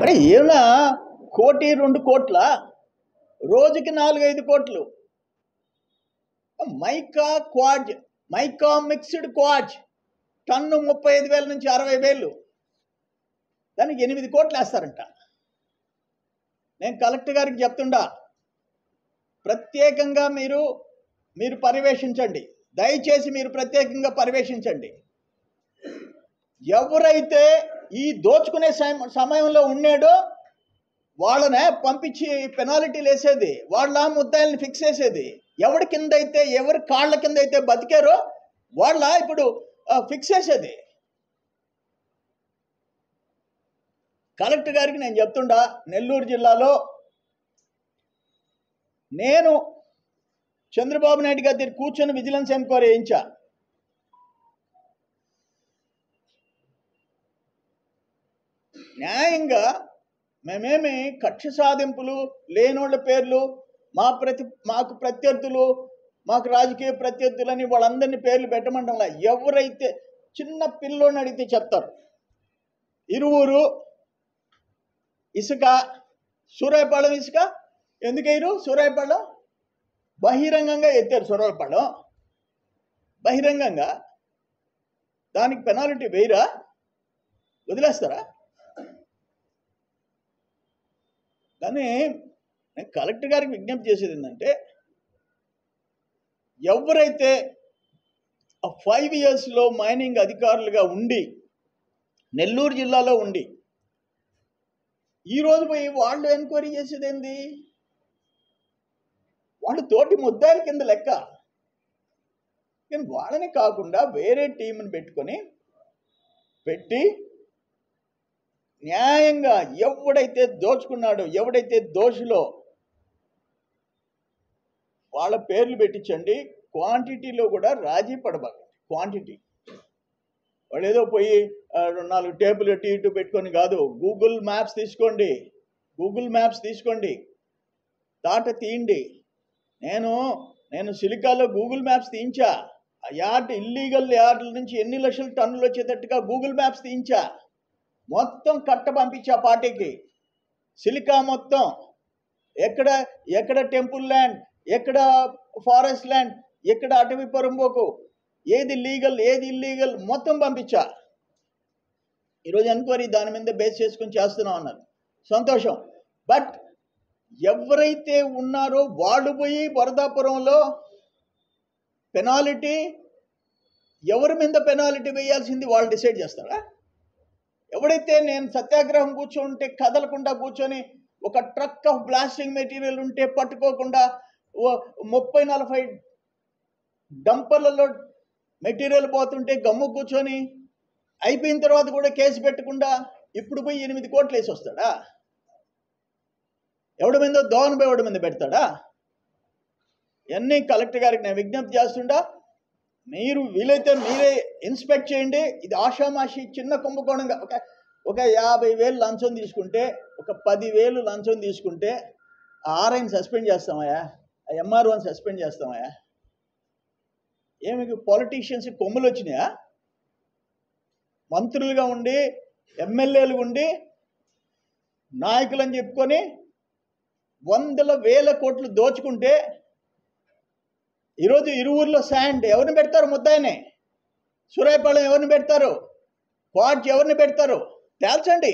అరే ఏమన్నా 1-2 కోట్ల, రోజుకి 4-5 కోట్లు. మైకా మిక్స్డ్ క్వాజ్ టన్ను 35,000 నుంచి 60,000, దానికి 8 కోట్లు వేస్తారంట. నేను కలెక్టర్ గారికి చెప్తుండా, ప్రత్యేకంగా మీరు పర్యవేక్షించండి, దయచేసి మీరు ప్రత్యేకంగా పర్యవేక్షించండి. ఎవరైతే ఈ దోచుకునే సమయంలో ఉన్నాడో వాళ్ళనే పంపించి పెనాల్టీలు వేసేది, వాళ్ళ ముద్దాయిల్ని ఫిక్స్ చేసేది. ఎవరి కాళ్ళ కింద అయితే బతికారో వాళ్ళ ఇప్పుడు ఫిక్స్ చేసేది. కలెక్టర్ గారికి నేను చెప్తుండా, నెల్లూరు జిల్లాలో నేను చంద్రబాబు నాయుడు గారి దగ్గర కూర్చొని విజిలెన్స్ ఎంక్వైరీ చేయించా. న్యాయంగా మేమేమి కక్ష సాధింపులు లేనోళ్ళ పేర్లు, మాకు ప్రత్యర్థులు, మాకు రాజకీయ ప్రత్యర్థులని వాళ్ళందరినీ పేర్లు పెట్టమంటంలా. ఎవరైతే చిన్న పిల్లోని అడిగితే చెప్తారు. ఇరువురు ఇసుక, సూరాయపాళెం ఇసుక ఎందుకయ్యారు? సూరాయపాళెం బహిరంగంగా ఎత్తారు. సూరాయపాళెం బహిరంగంగా, దానికి పెనాల్టీ వేయరా? వదిలేస్తారా? కానీ నేను కలెక్టర్ గారికి విజ్ఞప్తి చేసేది ఏంటంటే, ఎవరైతే 5 ఇయర్స్లో మైనింగ్ అధికారులుగా ఉండి నెల్లూరు జిల్లాలో ఉండి ఈరోజు పోయి వాళ్ళు ఎంక్వైరీ చేసేది ఏంది? వాళ్ళు తోటి ముద్దాయిల కింద లెక్క. కానీ వాళ్ళని కాకుండా వేరే టీంని పెట్టి న్యాయంగా ఎవడైతే దోచుకున్నాడో, ఎవడైతే దోషులో వాళ్ళ పేర్లు పెట్టించండి. క్వాంటిటీలో కూడా రాజీ పడబాకండి. క్వాంటిటీ వాళ్ళు ఏదో పోయి 4 టేబుల్ ఇటు పెట్టుకొని కాదు. గూగుల్ మ్యాప్స్ తీసుకోండి, తాట తీయండి. నేను సిలికాలో గూగుల్ మ్యాప్స్ తీయించా. ఆ ఇల్లీగల్ యార్డుల నుంచి ఎన్ని లక్షల టన్నులు వచ్చేటట్టుగా గూగుల్ మ్యాప్స్ తీయించా. మొత్తం కట్ట పంపించా పార్టీకి. సిలికా మొత్తం ఎక్కడ టెంపుల్ ల్యాండ్, ఎక్కడ ఫారెస్ట్ ల్యాండ్, ఎక్కడ అటవీ పొరంబోకు, ఏది లీగల్ ఏది ఇల్లీగల్ మొత్తం పంపించా. ఈరోజు ఎంక్వైరీ దాని మీద బేస్ చేసుకుని చేస్తున్నాం అన్నారు. సంతోషం. బట్ ఎవరైతే ఉన్నారో వాళ్ళు పోయి వరదాపురంలో పెనాల్టీ, ఎవరి మీద పెనాల్టీ వేయాల్సింది వాళ్ళు డిసైడ్ చేస్తారా? ఎవడైతే నేను సత్యాగ్రహం కూర్చోంటే కదలకుండా కూర్చొని ఒక ట్రక్ ఆఫ్ బ్లాస్టింగ్ మెటీరియల్ ఉంటే పట్టుకోకుండా 30-40 డంపర్లలో మెటీరియల్ పోతుంటే గమ్ము కూర్చొని అయిపోయిన తర్వాత కూడా కేసు పెట్టకుండా ఇప్పుడు పోయి 8 కోట్లు వేసి వస్తాడా? ఎవడి మీద ఎవడి మీద పెడతాడా? ఇవన్నీ కలెక్టర్ గారికి నేను విజ్ఞప్తి చేస్తుండా. మీరు వీలైతే మీరే ఇన్స్పెక్ట్ చేయండి. ఇది ఆషామాషి చిన్న కుంభకోణంగా ఒక 50,000 లంచం తీసుకుంటే, ఒక 10,000 లంచం తీసుకుంటే ఆర్ఐని సస్పెండ్ చేస్తామయ్యా, ఎంఆర్ఓని సస్పెండ్ చేస్తామయ్యా? ఏమి పాలిటీషియన్స్ కొమ్ములు వచ్చినాయా? మంత్రులుగా ఉండి, ఎమ్మెల్యేలు ఉండి, నాయకులని చెప్పుకొని 100,000 కోట్లు దోచుకుంటే ఈరోజు ఇరువురిలో శాండ్ ఎవరిని పెడతారు? ముద్దాయిని. సూరాయపాళెం ఎవరిని పెడతారు? క్వాడ్జ్ ఎవరిని పెడతారు? తేల్చండి.